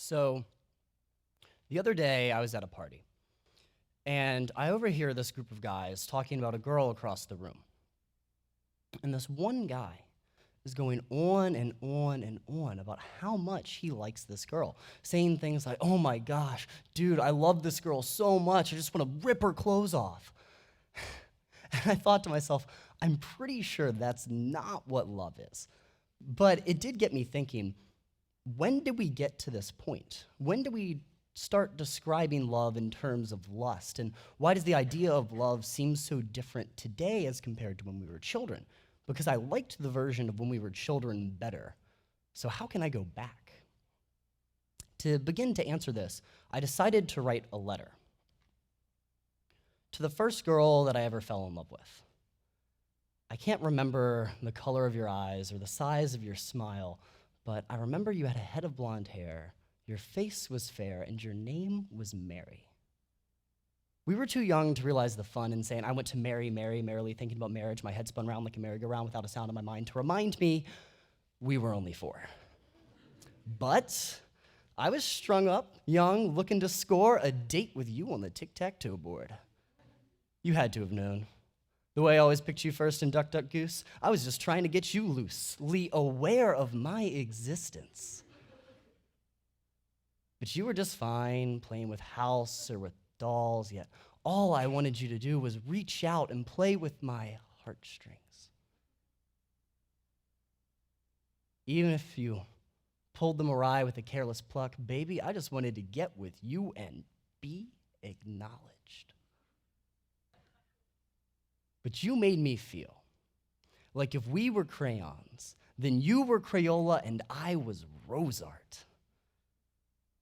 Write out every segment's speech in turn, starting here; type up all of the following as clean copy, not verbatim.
So the other day, I was at a party, and I overhear this group of guys talking about a girl across the room. And this one guy is going on and on and on about how much he likes this girl, saying things like, "Oh my gosh, dude, I love this girl so much, I just want to rip her clothes off." And I thought to myself, I'm pretty sure that's not what love is. But it did get me thinking, when did we get to this point? When do we start describing love in terms of lust? And why does the idea of love seem so different today as compared to when we were children? Because I liked the version of when we were children better. So how can I go back? To begin to answer this, I decided to write a letter to the first girl that I ever fell in love with. I can't remember the color of your eyes or the size of your smile, but I remember you had a head of blonde hair, your face was fair, and your name was Mary. We were too young to realize the fun in saying, "I went to marry, merrily thinking about marriage. My head spun round like a merry-go-round without a sound in my mind," to remind me we were only 4. But I was strung up, young, looking to score a date with you on the tic-tac-toe board. You had to have known. The way I always picked you first in Duck, Duck, Goose, I was just trying to get you loosely aware of my existence. But you were just fine playing with house or with dolls, yet all I wanted you to do was reach out and play with my heartstrings. Even if you pulled them awry with a careless pluck, baby, I just wanted to get with you and be acknowledged. But you made me feel like if we were crayons, then you were Crayola and I was rose art.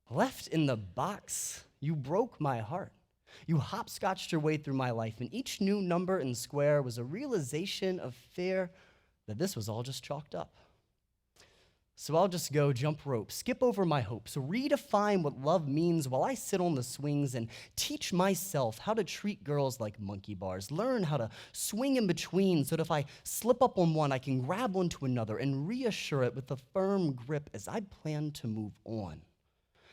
Left in the box, you broke my heart. You hopscotched your way through my life, and each new number and square was a realization of fear that this was all just chalked up. So I'll just go jump rope, skip over my hopes, redefine what love means while I sit on the swings and teach myself how to treat girls like monkey bars, learn how to swing in between so that if I slip up on one, I can grab onto another and reassure it with a firm grip as I plan to move on.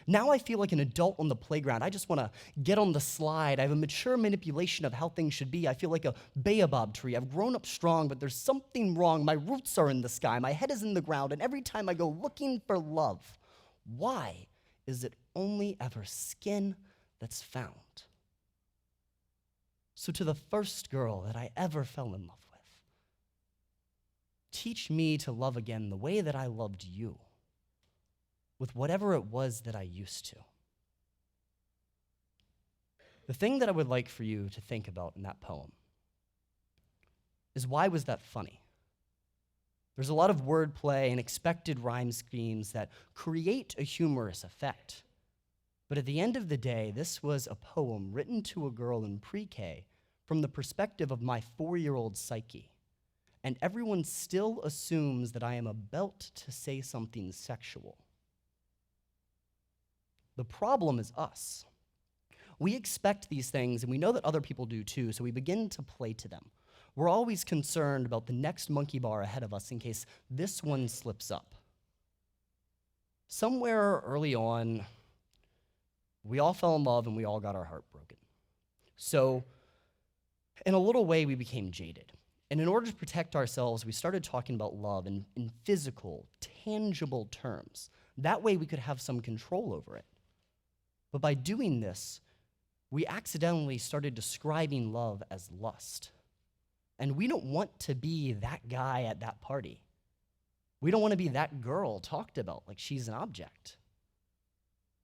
Now I feel like an adult on the playground. I just want to get on the slide. I have a mature manipulation of how things should be. I feel like a baobab tree. I've grown up strong, but there's something wrong. My roots are in the sky. My head is in the ground, and every time I go looking for love, why is it only ever skin that's found? So to the first girl that I ever fell in love with, teach me to love again the way that I loved you, with whatever it was that I used to. The thing that I would like for you to think about in that poem is, why was that funny? There's a lot of wordplay and expected rhyme schemes that create a humorous effect. But at the end of the day, this was a poem written to a girl in pre-K from the perspective of my 4-year-old psyche. And everyone still assumes that I am about to say something sexual. The problem is us. We expect these things, and we know that other people do too, so we begin to play to them. We're always concerned about the next monkey bar ahead of us in case this one slips up. Somewhere early on, we all fell in love and we all got our heart broken. So, in a little way, we became jaded. And in order to protect ourselves, we started talking about love in physical, tangible terms. That way, we could have some control over it. But by doing this, we accidentally started describing love as lust. And we don't want to be that guy at that party. We don't want to be that girl talked about like she's an object.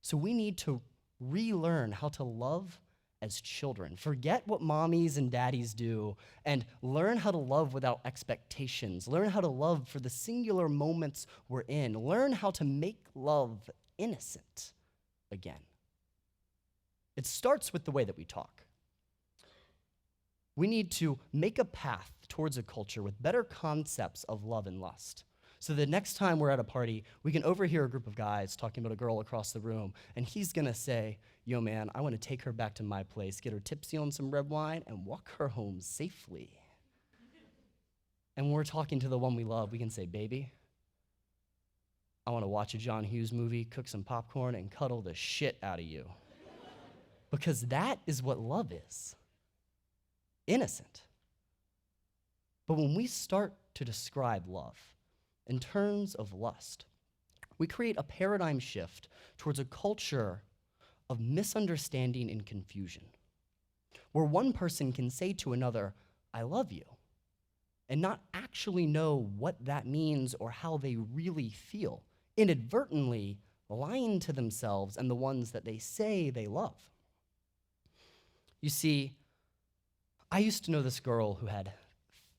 So we need to relearn how to love as children. Forget what mommies and daddies do and learn how to love without expectations. Learn how to love for the singular moments we're in. Learn how to make love innocent again. It starts with the way that we talk. We need to make a path towards a culture with better concepts of love and lust. So the next time we're at a party, we can overhear a group of guys talking about a girl across the room, and he's gonna say, "Yo, man, I wanna take her back to my place, get her tipsy on some red wine, and walk her home safely." And when we're talking to the one we love, we can say, "Baby, I want to watch a John Hughes movie, cook some popcorn, and cuddle the shit out of you. Because that is what love is. Innocent. But when we start to describe love in terms of lust, we create a paradigm shift towards a culture of misunderstanding and confusion, where one person can say to another, I love you, and not actually know what that means or how they really feel, inadvertently lying to themselves and the ones that they say they love. You see, I used to know this girl who had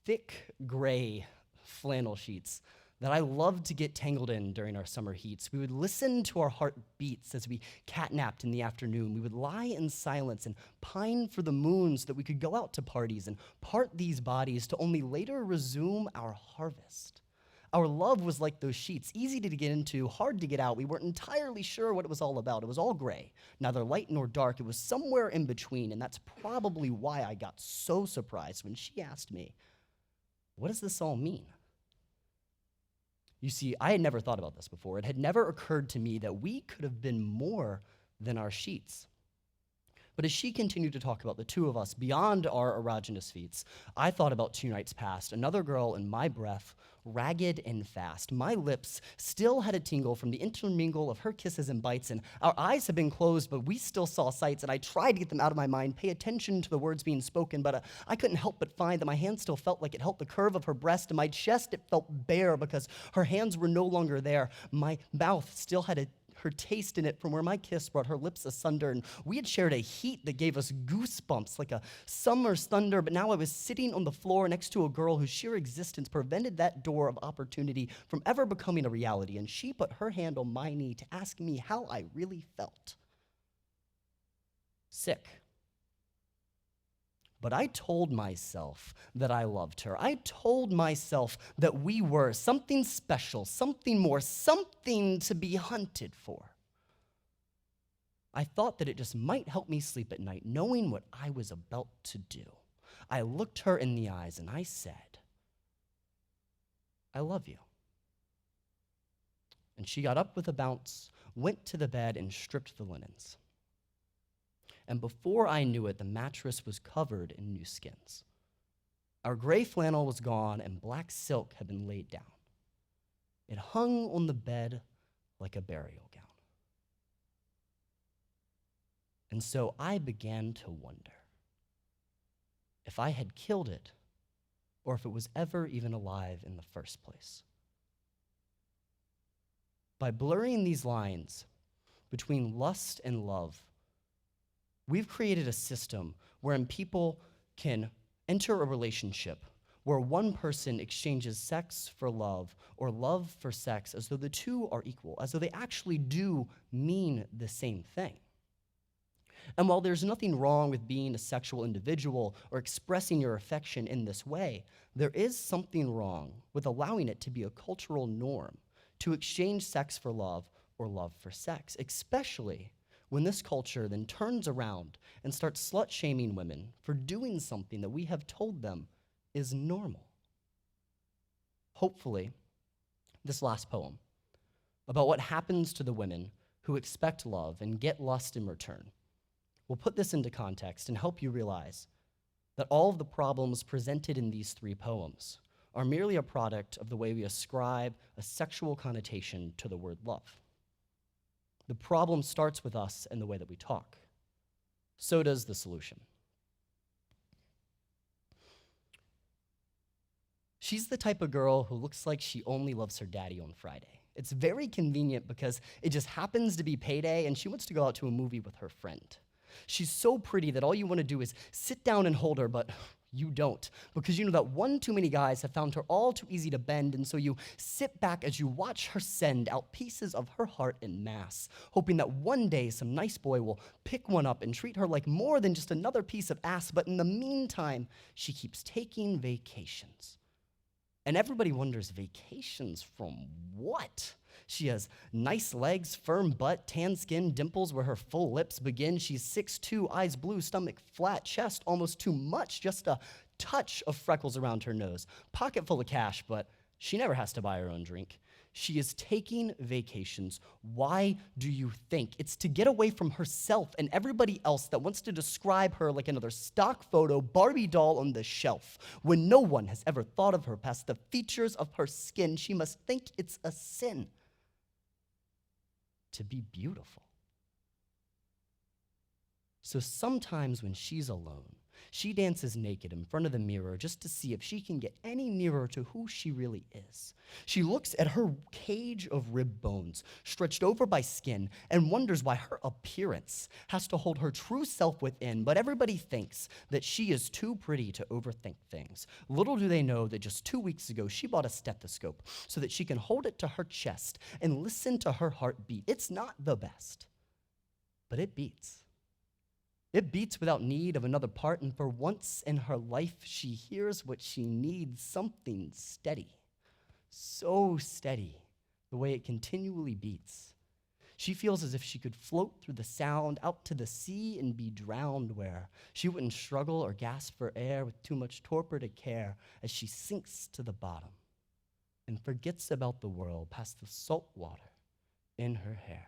thick gray flannel sheets that I loved to get tangled in during our summer heats. We would listen to our heartbeats as we catnapped in the afternoon. We would lie in silence and pine for the moon so that we could go out to parties and part these bodies to only later resume our harvest. Our love was like those sheets, easy to get into, hard to get out. We weren't entirely sure what it was all about. It was all gray, neither light nor dark. It was somewhere in between, and that's probably why I got so surprised when she asked me, what does this all mean? You see, I had never thought about this before. It had never occurred to me that we could have been more than our sheets. But as she continued to talk about the two of us beyond our erogenous feats, I thought about 2 nights past, another girl in my breath, ragged and fast. My lips still had a tingle from the intermingle of her kisses and bites, and our eyes had been closed, but we still saw sights, and I tried to get them out of my mind, pay attention to the words being spoken, but I couldn't help but find that my hand still felt like it held the curve of her breast, and my chest, it felt bare because her hands were no longer there. My mouth still had her taste in it from where my kiss brought her lips asunder, and we had shared a heat that gave us goosebumps like a summer's thunder, but now I was sitting on the floor next to a girl whose sheer existence prevented that door of opportunity from ever becoming a reality, and she put her hand on my knee to ask me how I really felt. Sick. But I told myself that I loved her. I told myself that we were something special, something more, something to be hunted for. I thought that it just might help me sleep at night, knowing what I was about to do. I looked her in the eyes and I said, I love you. And she got up with a bounce, went to the bed, and stripped the linens. And before I knew it, the mattress was covered in new skins. Our gray flannel was gone, and black silk had been laid down. It hung on the bed like a burial gown. And so I began to wonder if I had killed it, or if it was ever even alive in the first place. By blurring these lines between lust and love, we've created a system wherein people can enter a relationship where one person exchanges sex for love or love for sex as though the two are equal, as though they actually do mean the same thing. And while there's nothing wrong with being a sexual individual or expressing your affection in this way, there is something wrong with allowing it to be a cultural norm to exchange sex for love or love for sex, especially when this culture then turns around and starts slut-shaming women for doing something that we have told them is normal. Hopefully, this last poem about what happens to the women who expect love and get lust in return will put this into context and help you realize that all of the problems presented in these 3 poems are merely a product of the way we ascribe a sexual connotation to the word love. The problem starts with us and the way that we talk. So does the solution. She's the type of girl who looks like she only loves her daddy on Friday. It's very convenient because it just happens to be payday and she wants to go out to a movie with her friend. She's so pretty that all you want to do is sit down and hold her, but you don't, because you know that one too many guys have found her all too easy to bend, and so you sit back as you watch her send out pieces of her heart en masse, hoping that one day some nice boy will pick one up and treat her like more than just another piece of ass, but in the meantime, she keeps taking vacations. And everybody wonders, vacations from what? She has nice legs, firm butt, tan skin, dimples where her full lips begin. She's 6'2", eyes blue, stomach flat, chest almost too much, just a touch of freckles around her nose. Pocket full of cash, but she never has to buy her own drink. She is taking vacations. Why do you think? It's to get away from herself and everybody else that wants to describe her like another stock photo Barbie doll on the shelf. When no one has ever thought of her past the features of her skin, she must think it's a sin to be beautiful. So sometimes when she's alone, she dances naked in front of the mirror just to see if she can get any nearer to who she really is. She looks at her cage of rib bones, stretched over by skin, and wonders why her appearance has to hold her true self within, but everybody thinks that she is too pretty to overthink things. Little do they know that just 2 weeks ago, she bought a stethoscope so that she can hold it to her chest and listen to her heartbeat. It's not the best, but it beats. It beats without need of another part, and for once in her life, she hears what she needs, something steady. So steady, the way it continually beats. She feels as if she could float through the sound out to the sea and be drowned, where she wouldn't struggle or gasp for air with too much torpor to care, as she sinks to the bottom and forgets about the world past the salt water in her hair.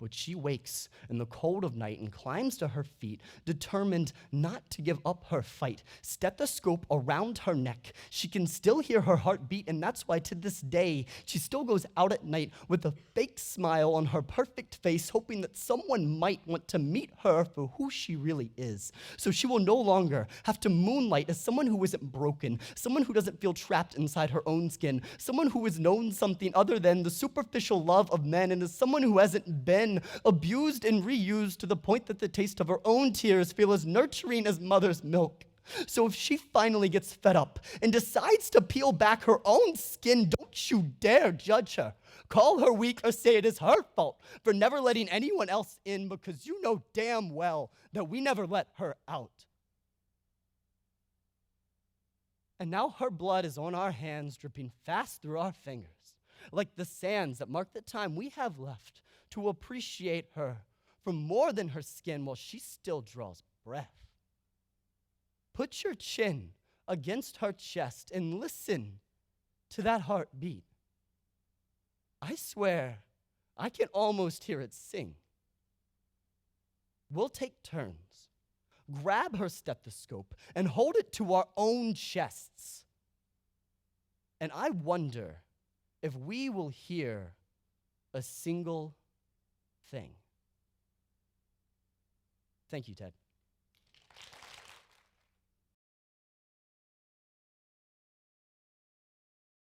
But she wakes in the cold of night and climbs to her feet, determined not to give up her fight. Stethoscope around her neck. She can still hear her heart beat, and that's why to this day, she still goes out at night with a fake smile on her perfect face, hoping that someone might want to meet her for who she really is. So she will no longer have to moonlight as someone who isn't broken, someone who doesn't feel trapped inside her own skin, someone who has known something other than the superficial love of men, and is someone who hasn't been abused and reused to the point that the taste of her own tears feel as nurturing as mother's milk. So if she finally gets fed up and decides to peel back her own skin, don't you dare judge her. Call her weak or say it is her fault for never letting anyone else in, because you know damn well that we never let her out. And now her blood is on our hands, dripping fast through our fingers, like the sands that mark the time we have left to appreciate her for more than her skin while she still draws breath. Put your chin against her chest and listen to that heartbeat. I swear, I can almost hear it sing. We'll take turns, grab her stethoscope, and hold it to our own chests. And I wonder if we will hear a single thing. Thank you, Ted.